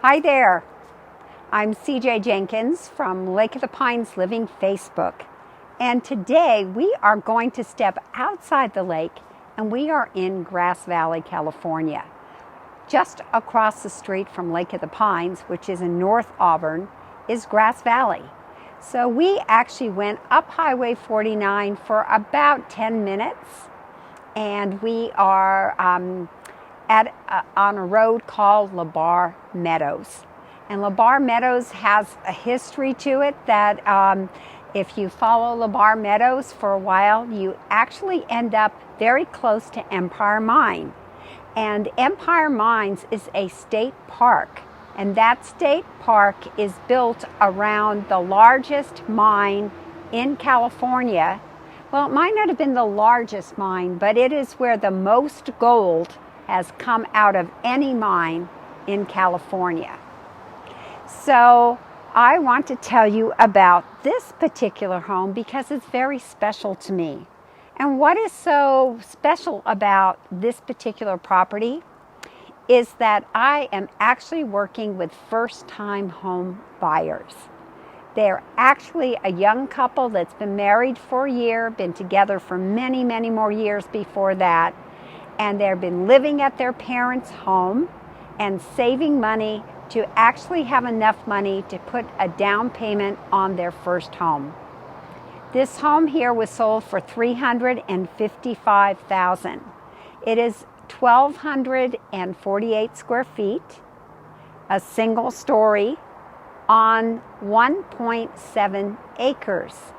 Hi there, I'm CJ Jenkins from Lake of the Pines Living Facebook, and today we are going to step outside the lake and we are in Grass Valley, California. Just across the street from Lake of the Pines, which is in North Auburn, is Grass Valley. So we actually went up Highway 49 for about 10 minutes, and we are on a road called LaBar Meadows. And LaBar Meadows has a history to it that if you follow LaBar Meadows for a while, you actually end up very close to Empire Mine. And Empire Mines is a state park, and that state park is built around the largest mine in California. Well, it might not have been the largest mine, but it is where the most gold has come out of any mine in California. So I want to tell you about this particular home because it's very special to me. And what is so special about this particular property is that I am actually working with first-time home buyers. They're actually a young couple that's been married for a year, been together for many, many more years before that, and they've been living at their parents' home and saving money to actually have enough money to put a down payment on their first home. This home here was sold for $355,000. It is 1,248 square feet, a single story on 1.7 acres.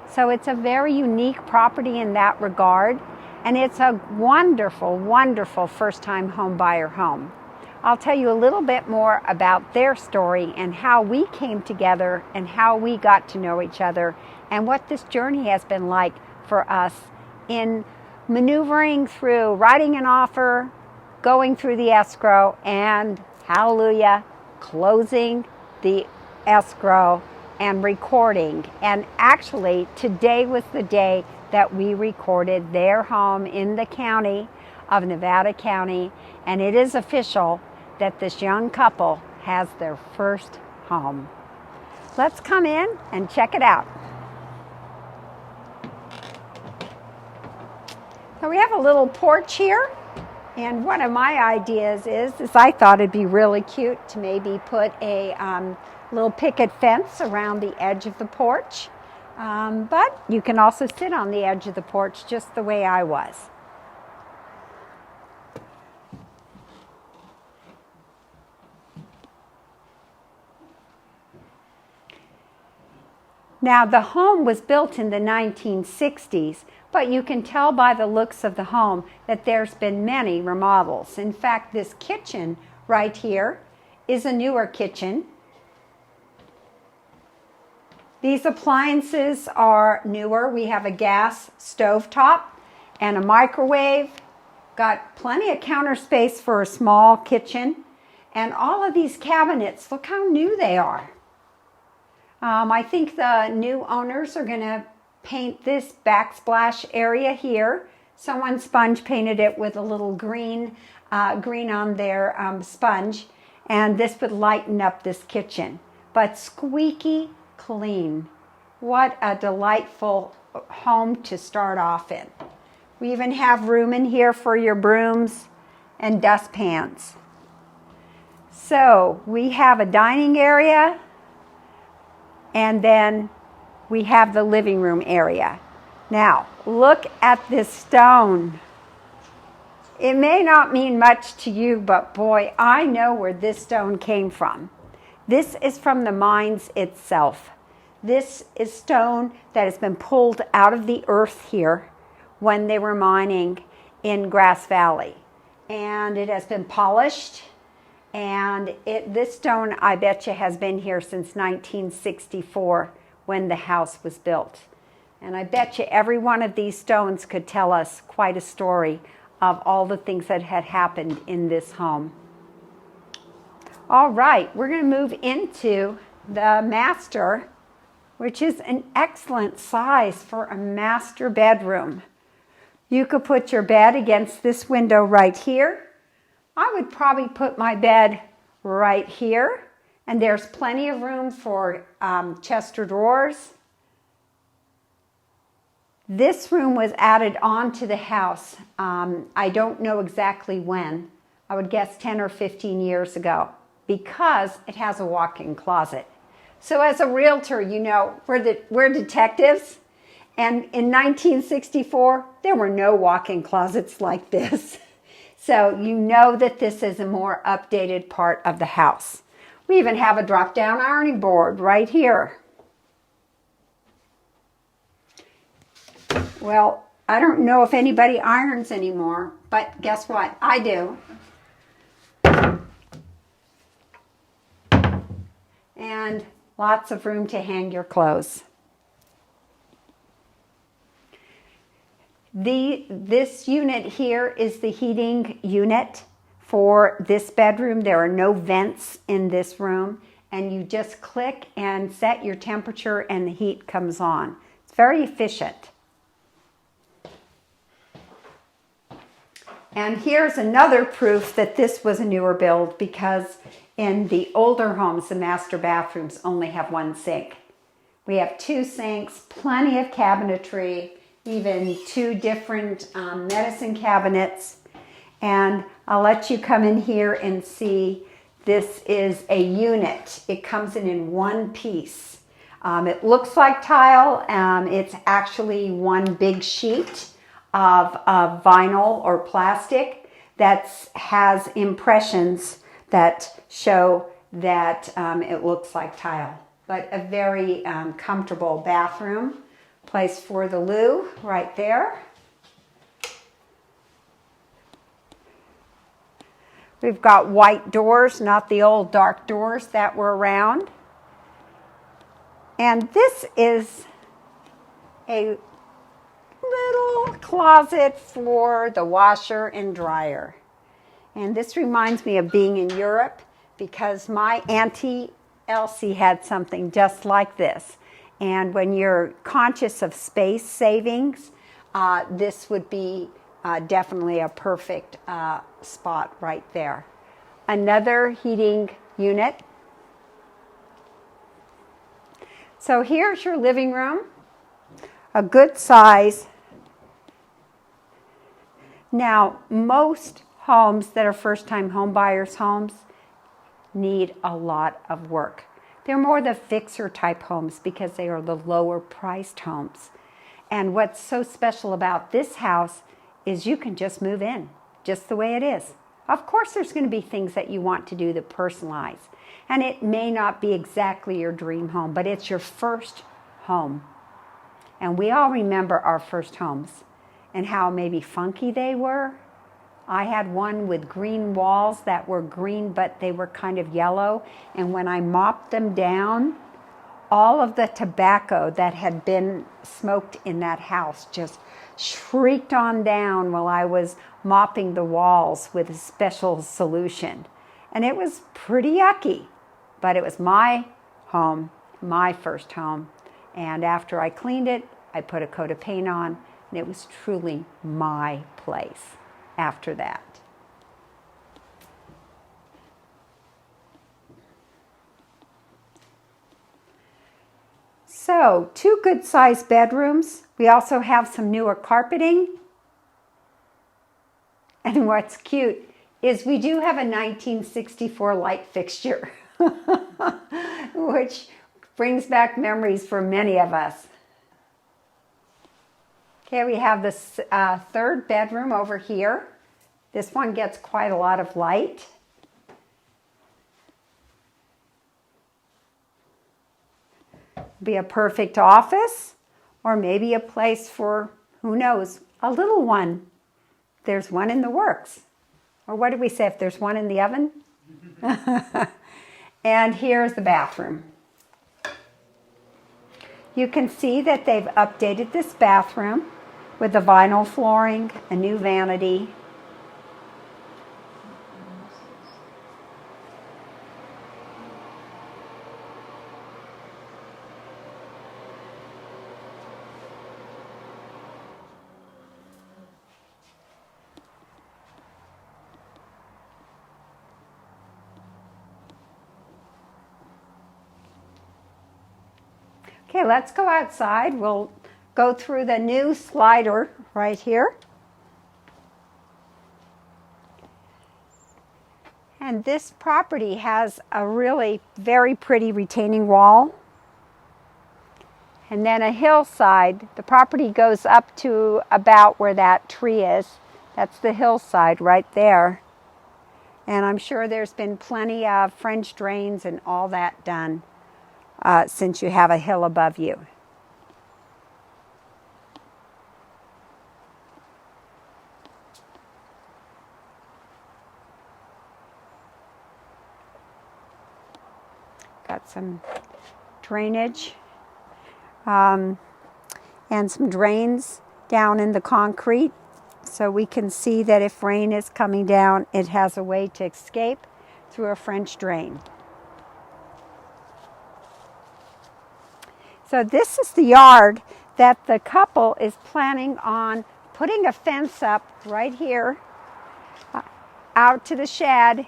So it's a very unique property in that regard. And it's a wonderful, wonderful first-time home buyer home. I'll tell you a little bit more about their story and how we came together and how we got to know each other and what this journey has been like for us in maneuvering through writing an offer, going through the escrow, and hallelujah, closing the escrow and recording. And actually, today was the day that we recorded their home in the county of Nevada County, and it is official that this young couple has their first home. Let's come in and check it out. So we have a little porch here, and one of my ideas is I thought it'd be really cute to maybe put a little picket fence around the edge of the porch. But you can also sit on the edge of the porch just the way I was. Now, the home was built in the 1960s, but you can tell by the looks of the home that there's been many remodels. In fact, this kitchen right here is a newer kitchen. These appliances are newer. We have a gas stovetop and a microwave. Got plenty of counter space for a small kitchen. And all of these cabinets, look how new they are. I think the new owners are going to paint this backsplash area here. Someone sponge painted it with a little green on their sponge. And this would lighten up this kitchen. But squeaky clean. What a delightful home to start off in. We even have room in here for your brooms and dustpans. So we have a dining area, and then we have the living room area. Now, look at this stone. It may not mean much to you, but boy, I know where this stone came from. This is from the mines itself. This is stone that has been pulled out of the earth here when they were mining in Grass Valley. And it has been polished. And this stone, I bet you, has been here since 1964 when the house was built. And I bet you every one of these stones could tell us quite a story of all the things that had happened in this home. All right, we're going to move into the master, which is an excellent size for a master bedroom. You could put your bed against this window right here. I would probably put my bed right here. And there's plenty of room for chest of drawers. This room was added on to the house. I don't know exactly when. I would guess 10 or 15 years ago, because it has a walk-in closet. So as a realtor, you know, we're detectives. And in 1964, there were no walk-in closets like this. So you know that this is a more updated part of the house. We even have a drop-down ironing board right here. Well, I don't know if anybody irons anymore, but guess what? I do. And lots of room to hang your clothes. This unit here is the heating unit for this bedroom. There are no vents in this room, and you just click and set your temperature and the heat comes on. It's very efficient. And here's another proof that this was a newer build, because in the older homes, the master bathrooms only have one sink. We have 2 sinks, plenty of cabinetry, even 2 different medicine cabinets. And I'll let you come in here and see this is a unit. It comes in one piece. It looks like tile. It's actually one big sheet of vinyl or plastic that has impressions that show that it looks like tile. But a very comfortable bathroom. Place for the loo right there. We've got white doors, not the old dark doors that were around. And this is a little closet for the washer and dryer. And this reminds me of being in Europe, because my Auntie Elsie had something just like this. And when you're conscious of space savings, this would be definitely a perfect spot right there. Another heating unit. So here's your living room, a good size. Now, most homes that are first-time home buyers' homes need a lot of work. They're more the fixer type homes because they are the lower priced homes. And what's so special about this house is you can just move in just the way it is. Of course, there's going to be things that you want to do that personalize. And it may not be exactly your dream home, but it's your first home. And we all remember our first homes and how maybe funky they were. I had one with green walls that were green, but they were kind of yellow. And when I mopped them down, all of the tobacco that had been smoked in that house just shrieked on down while I was mopping the walls with a special solution. And it was pretty yucky, but it was my home, my first home. And after I cleaned it, I put a coat of paint on, and it was truly my place after that. So, 2 good-sized bedrooms. We also have some newer carpeting. And what's cute is we do have a 1964 light fixture, which brings back memories for many of us. Okay, we have this 3rd bedroom over here. This one gets quite a lot of light. Be a perfect office, or maybe a place for, who knows, a little one. There's one in the works. Or what did we say, if there's one in the oven? And here's the bathroom. You can see that they've updated this bathroom with the vinyl flooring, a new vanity. Okay, let's go outside. We'll go through the new slider right here. And this property has a really very pretty retaining wall. And then a hillside. The property goes up to about where that tree is. That's the hillside right there. And I'm sure there's been plenty of French drains and all that done since you have a hill above you. Got some drainage and some drains down in the concrete, so we can see that if rain is coming down, it has a way to escape through a French drain. So this is the yard that the couple is planning on putting a fence up right here out to the shed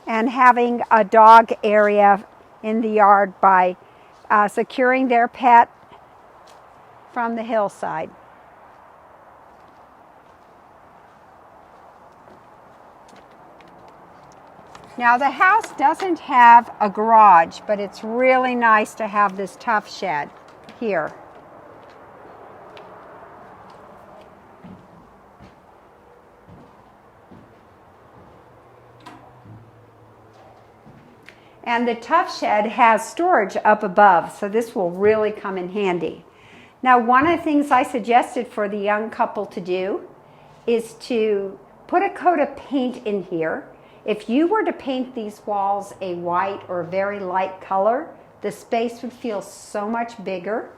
and having a dog area in the yard by securing their pet from the hillside. Now the house doesn't have a garage, but it's really nice to have this tough shed here. And the tough shed has storage up above, so this will really come in handy. Now, one of the things I suggested for the young couple to do is to put a coat of paint in here. If you were to paint these walls a white or very light color, the space would feel so much bigger.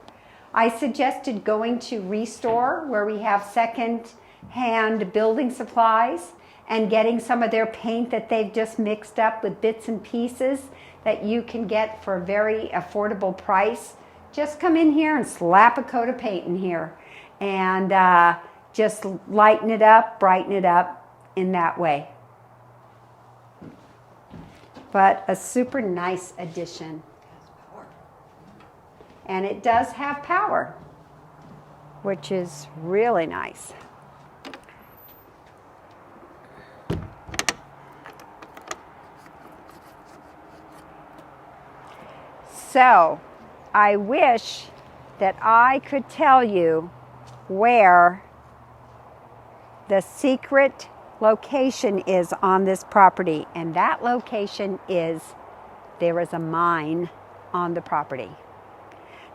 I suggested going to Restore, where we have second-hand building supplies, and getting some of their paint that they've just mixed up with bits and pieces that you can get for a very affordable price. Just come in here and slap a coat of paint in here and just lighten it up, brighten it up in that way. But a super nice addition. And it does have power, which is really nice. So, I wish that I could tell you where the secret location is on this property. And that location is, there is a mine on the property.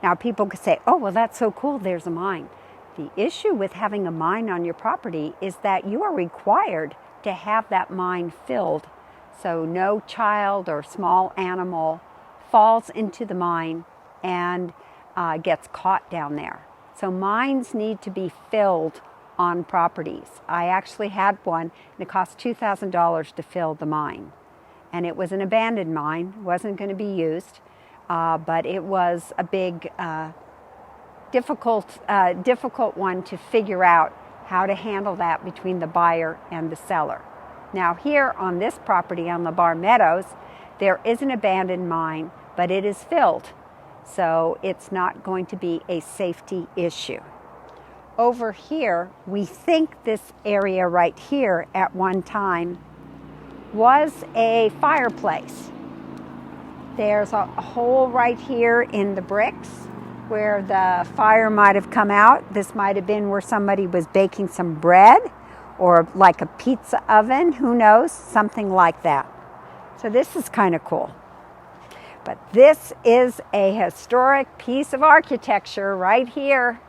Now people could say, oh, well, that's so cool, there's a mine. The issue with having a mine on your property is that you are required to have that mine filled so no child or small animal falls into the mine and gets caught down there. So mines need to be filled on properties. I actually had one, and it cost $2,000 to fill the mine. And it was an abandoned mine, wasn't going to be used, but it was a big, difficult one to figure out how to handle that between the buyer and the seller. Now here on this property on LeBar Meadows, there is an abandoned mine, but it is filled, so it's not going to be a safety issue. Over here, we think this area right here at one time was a fireplace. There's a hole right here in the bricks where the fire might have come out. This might have been where somebody was baking some bread or like a pizza oven, who knows, something like that. So this is kind of cool. But this is a historic piece of architecture right here.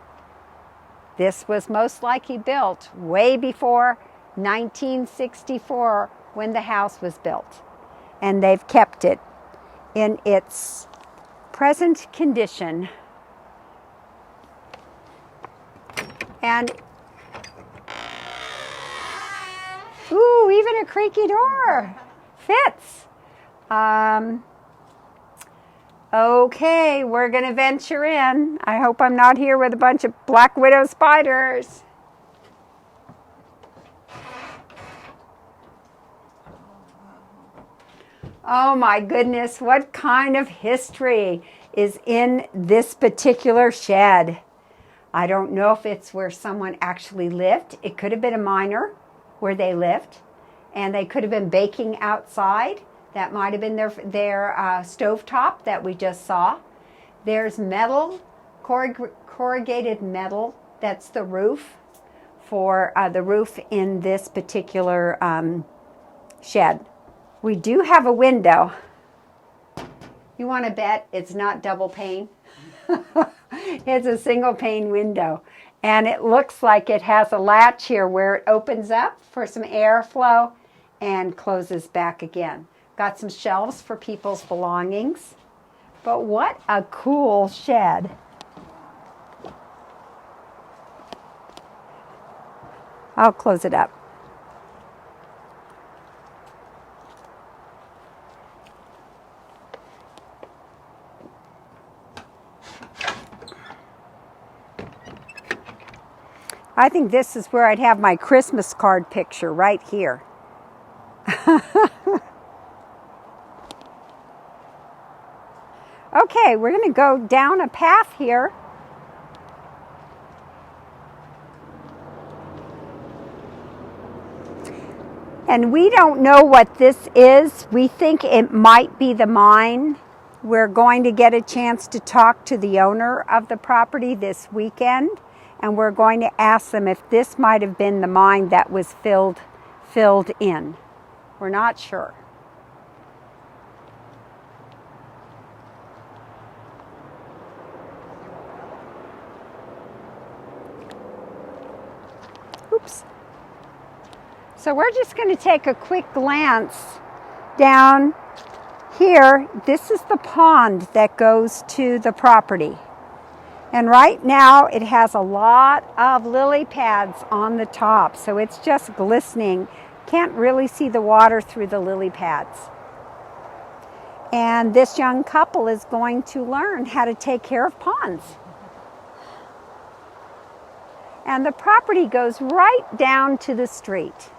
This was most likely built way before 1964 when the house was built. And they've kept it in its present condition. And, ooh, even a creaky door fits. Okay, we're going to venture in. I hope I'm not here with a bunch of black widow spiders. Oh my goodness, what kind of history is in this particular shed? I don't know if it's where someone actually lived. It could have been a miner where they lived, and they could have been baking outside. That might have been their stovetop that we just saw. There's metal, corrugated metal. That's the roof for the roof in this particular shed. We do have a window. You want to bet it's not double pane? It's a single pane window. And it looks like it has a latch here where it opens up for some airflow and closes back again. Got some shelves for people's belongings. But what a cool shed. I'll close it up. I think this is where I'd have my Christmas card picture, right here. Okay, we're going to go down a path here. And we don't know what this is. We think it might be the mine. We're going to get a chance to talk to the owner of the property this weekend. And we're going to ask them if this might have been the mine that was filled in. We're not sure. Oops. So we're just going to take a quick glance down here. This is the pond that goes to the property. And right now it has a lot of lily pads on the top, so it's just glistening. Can't really see the water through the lily pads. And this young couple is going to learn how to take care of ponds. And the property goes right down to the street.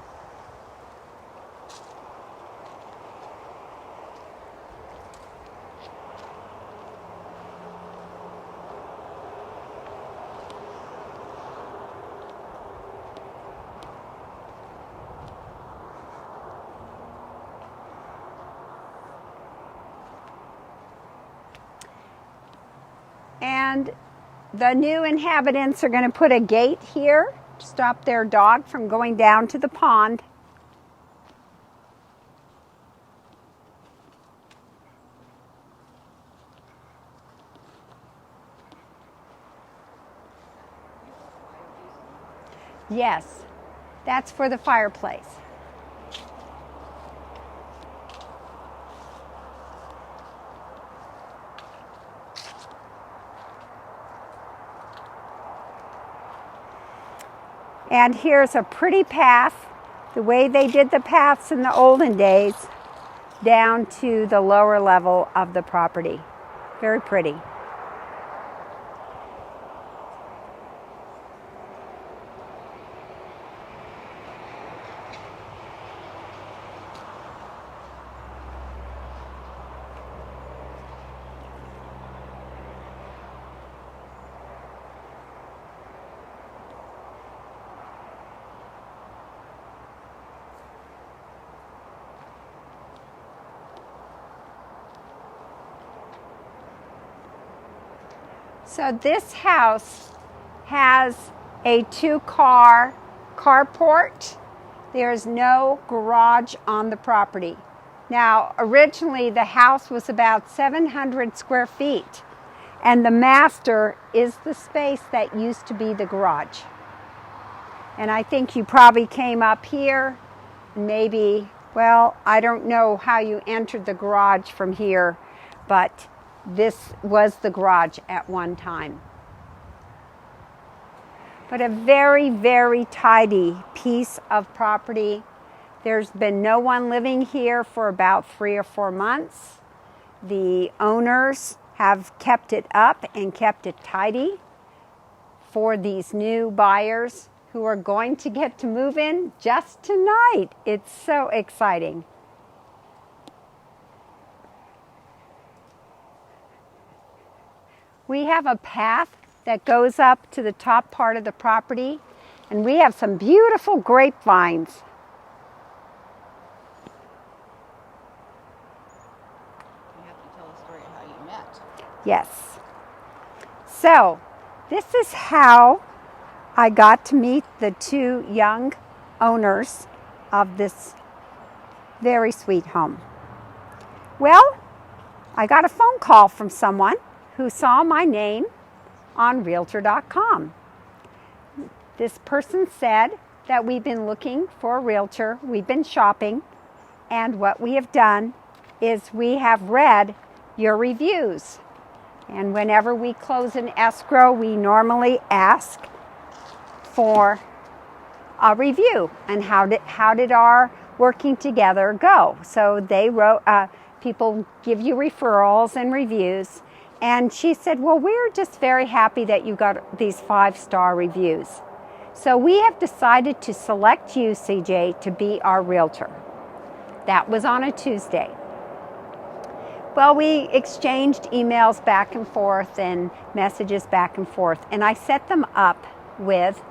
And the new inhabitants are going to put a gate here to stop their dog from going down to the pond. Yes, that's for the fireplace. And here's a pretty path, the way they did the paths in the olden days, down to the lower level of the property. Very pretty. So this house has a two-car carport. There's no garage on the property. Now, originally the house was about 700 square feet, and the master is the space that used to be the garage. And I think you probably came up here, maybe, well, I don't know how you entered the garage from here, but this was the garage at one time. But a very, very tidy piece of property. There's been no one living here for about 3 or 4 months. The owners have kept it up and kept it tidy for these new buyers who are going to get to move in just tonight. It's so exciting. We have a path that goes up to the top part of the property, and we have some beautiful grapevines. You have to tell the story of how you met. Yes. So, this is how I got to meet the two young owners of this very sweet home. Well, I got a phone call from someone who saw my name on Realtor.com. This person said that we've been looking for a realtor, we've been shopping, and what we have done is we have read your reviews. And whenever we close an escrow, we normally ask for a review and how did our working together go. So they wrote, people give you referrals and reviews. And she said, well, we're just very happy that you got these 5-star reviews. So we have decided to select you, CJ, to be our realtor. That was on a Tuesday. Well, we exchanged emails back and forth and messages back and forth, and I set them up with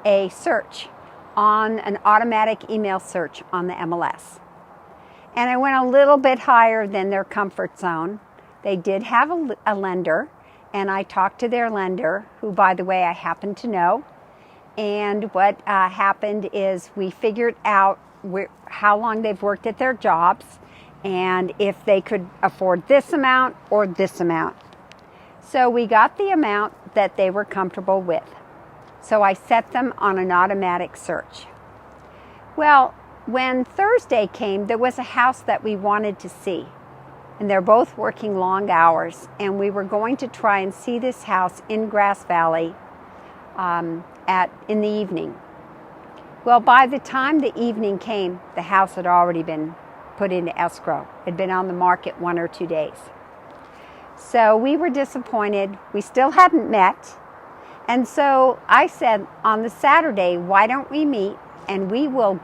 a search on an automatic email search on the MLS. And I went a little bit higher than their comfort zone. They did have a lender, and I talked to their lender, who, by the way, I happen to know. And what happened is we figured out how long they've worked at their jobs and if they could afford this amount or this amount. So we got the amount that they were comfortable with. So I set them on an automatic search. Well, when Thursday came, there was a house that we wanted to see. And they're both working long hours. And we were going to try and see this house in Grass Valley in the evening. Well, by the time the evening came, the house had already been put into escrow. It had been on the market 1 or 2 days. So we were disappointed. We still hadn't met. And so I said on the Saturday, why don't we meet and we will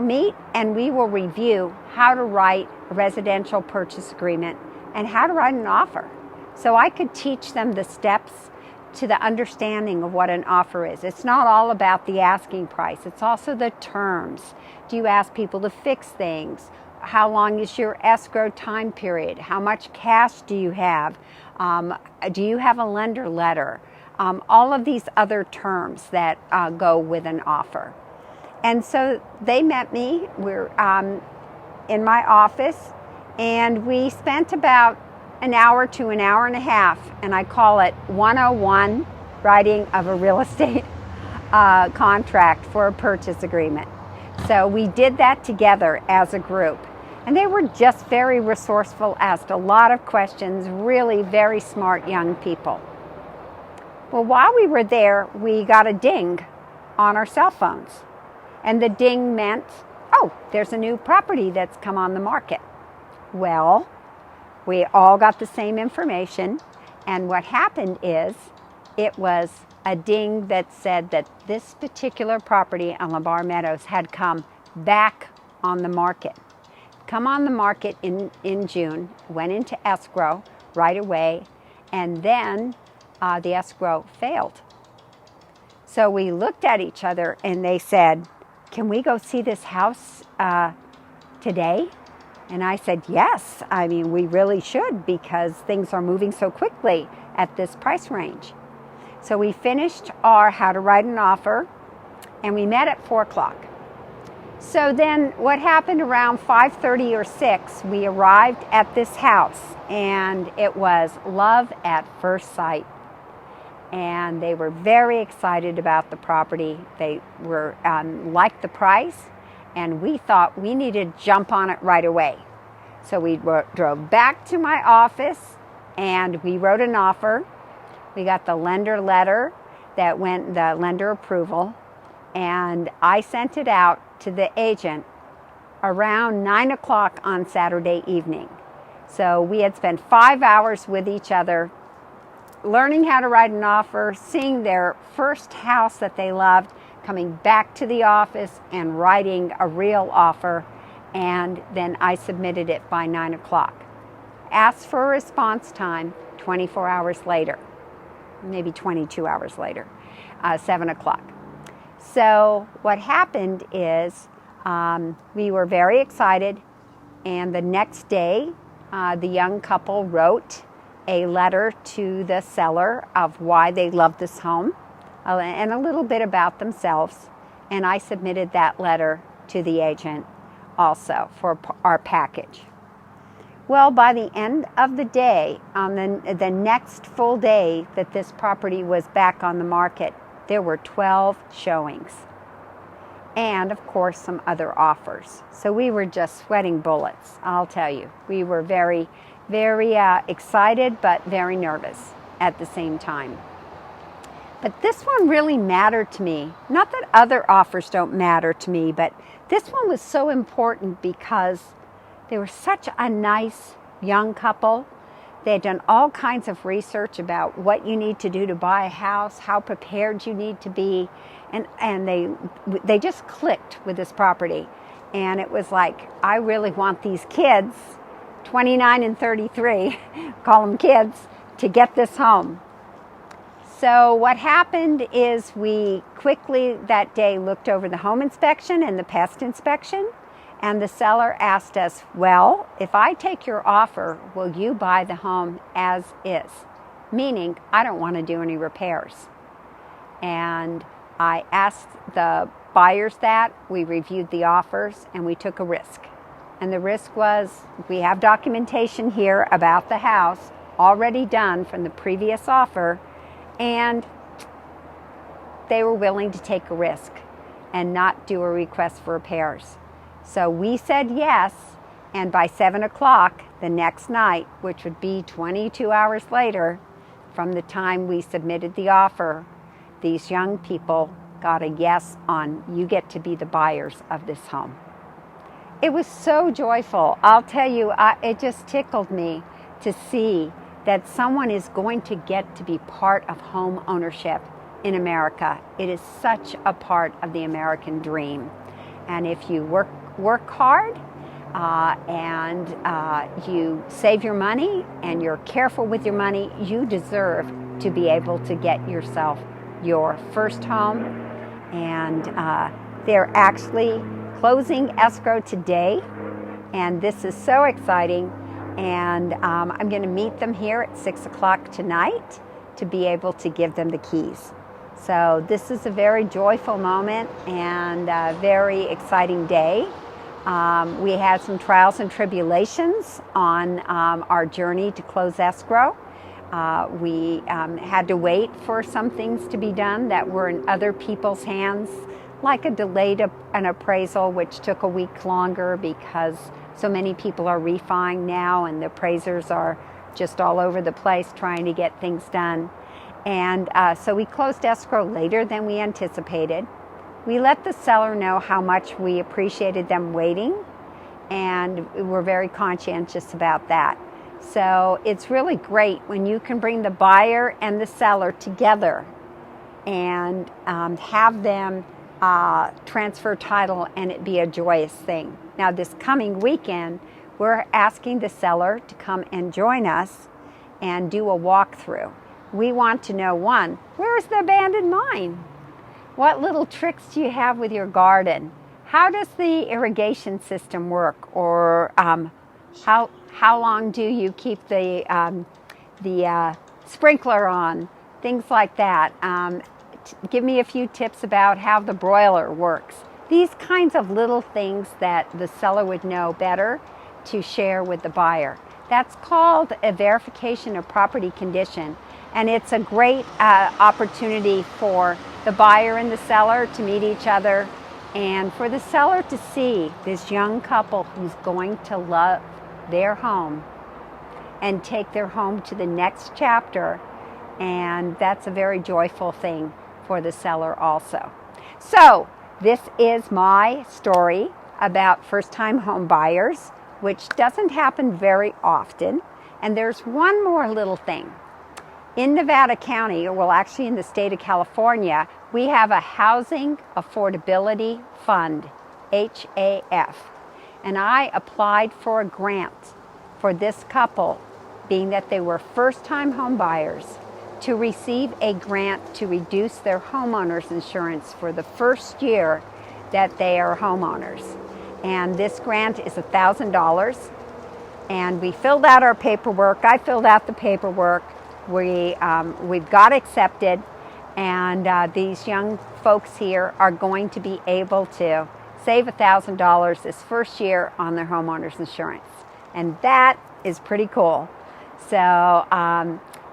meet and we will review how to write a residential purchase agreement and how to write an offer. So I could teach them the steps to the understanding of what an offer is. It's not all about the asking price. It's also the terms. Do you ask people to fix things? How long is your escrow time period? How much cash do you have? Do you have a lender letter? All of these other terms that go with an offer. And so they met me. We're in my office, and we spent about an hour to an hour and a half, and I call it 101 writing of a real estate contract for a purchase agreement. So we did that together as a group. And they were just very resourceful, asked a lot of questions, really very smart young people. Well, while we were there, we got a ding on our cell phones. And the ding meant, oh, there's a new property that's come on the market. Well, we all got the same information. And what happened is it was a ding that said that this particular property on LeBar Meadows had come back on the market. Come on the market in June, went into escrow right away, and then the escrow failed. So we looked at each other and they said, can we go see this house today? And I said, yes, I mean, we really should because things are moving so quickly at this price range. So we finished our how to write an offer and we met at 4 o'clock. So then what happened around 5:30 or 6, we arrived at this house and it was love at first sight. And they were very excited about the property. They were liked the price, and we thought we needed to jump on it right away. So we drove back to my office and we wrote an offer. We got the lender letter that went, the lender approval, and I sent it out to the agent around 9 o'clock on Saturday evening. So we had spent 5 hours with each other learning how to write an offer, seeing their first house that they loved, coming back to the office and writing a real offer, and then I submitted it by 9 o'clock. asked for a response time 24 hours later, maybe 22 hours later, 7 o'clock. So what happened is we were very excited, and the next day the young couple wrote a letter to the seller of why they loved this home and a little bit about themselves, and I submitted that letter to the agent also for our package. Well, by the end of the day, on the next full day that this property was back on the market, there were 12 showings and, of course, some other offers. So we were just sweating bullets, I'll tell you. We were very, very excited, but very nervous at the same time. But this one really mattered to me. Not that other offers don't matter to me, but this one was so important because they were such a nice young couple. They had done all kinds of research about what you need to do to buy a house, how prepared you need to be, and they just clicked with this property. And it was like, I really want these kids, 29 and 33, call them kids, to get this home. So what happened is we quickly that day looked over the home inspection and the pest inspection, and the seller asked us, well, if I take your offer, will you buy the home as is? Meaning, I don't want to do any repairs. And I asked the buyers that, we reviewed the offers, and we took a risk. And the risk was, we have documentation here about the house already done from the previous offer, and they were willing to take a risk and not do a request for repairs. So we said yes, and by 7 o'clock the next night, which would be 22 hours later from the time we submitted the offer, these young people got a yes on, you get to be the buyers of this home. It was so joyful. I'll tell you, it just tickled me to see that someone is going to get to be part of home ownership in America. It is such a part of the American dream. And if you work hard and you save your money and you're careful with your money, you deserve to be able to get yourself your first home. And they're actually closing escrow today, and this is so exciting. And I'm going to meet them here at 6 o'clock tonight to be able to give them the keys. So this is a very joyful moment and a very exciting day. We had some trials and tribulations on our journey to close escrow. We had to wait for some things to be done that were in other people's hands, like a delayed an appraisal, which took a week longer because so many people are refining now and the appraisers are just all over the place trying to get things done. And so we closed escrow later than we anticipated. We let the seller know how much we appreciated them waiting, and we're very conscientious about that. So it's really great when you can bring the buyer and the seller together and have them transfer title and it be a joyous thing. Now this coming weekend, we're asking the seller to come and join us and do a walkthrough. We want to know, one, where's the abandoned mine? What little tricks do you have with your garden? How does the irrigation system work? Or how long do you keep the sprinkler on? Things like that. Give me a few tips about how the broiler works. These kinds of little things that the seller would know better to share with the buyer. That's called a verification of property condition. And it's a great opportunity for the buyer and the seller to meet each other, and for the seller to see this young couple who's going to love their home and take their home to the next chapter. And that's a very joyful thing for the seller also. So this is my story about first-time home buyers, which doesn't happen very often. And there's one more little thing. In Nevada County, or well, actually in the state of California, we have a Housing Affordability Fund, HAF. And I applied for a grant for this couple, being that they were first-time home buyers, to receive a grant to reduce their homeowners insurance for the first year that they are homeowners. And this grant is $1,000. And we filled out our paperwork. I filled out the paperwork. We've got accepted, and these young folks here are going to be able to save $1,000 this first year on their homeowners insurance. And that is pretty cool. So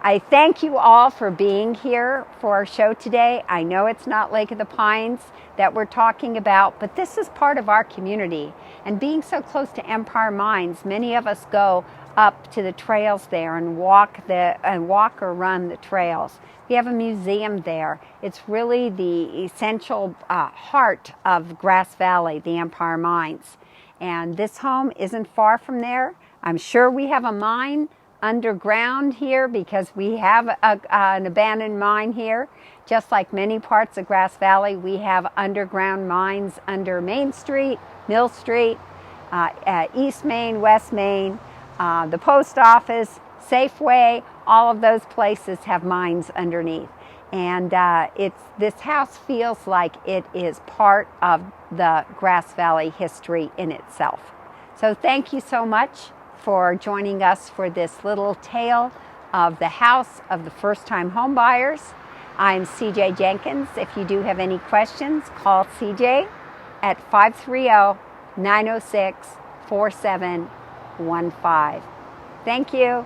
I thank you all for being here for our show today. I know it's not Lake of the Pines that we're talking about, but this is part of our community. And being so close to Empire Mines, many of us go up to the trails there and walk or run the trails. We have a museum there. It's really the essential heart of Grass Valley, the Empire Mines. And this home isn't far from there. I'm sure we have a mine underground here because we have an abandoned mine here. Just like many parts of Grass Valley, we have underground mines under Main Street, Mill Street, East Main, West Main, the post office, Safeway. All of those places have mines underneath. And this house feels like it is part of the Grass Valley history in itself. So thank you so much for joining us for this little tale of the house of the first-time home buyers. I'm CJ Jenkins. If you do have any questions, call CJ at 530-906-4715. Thank you.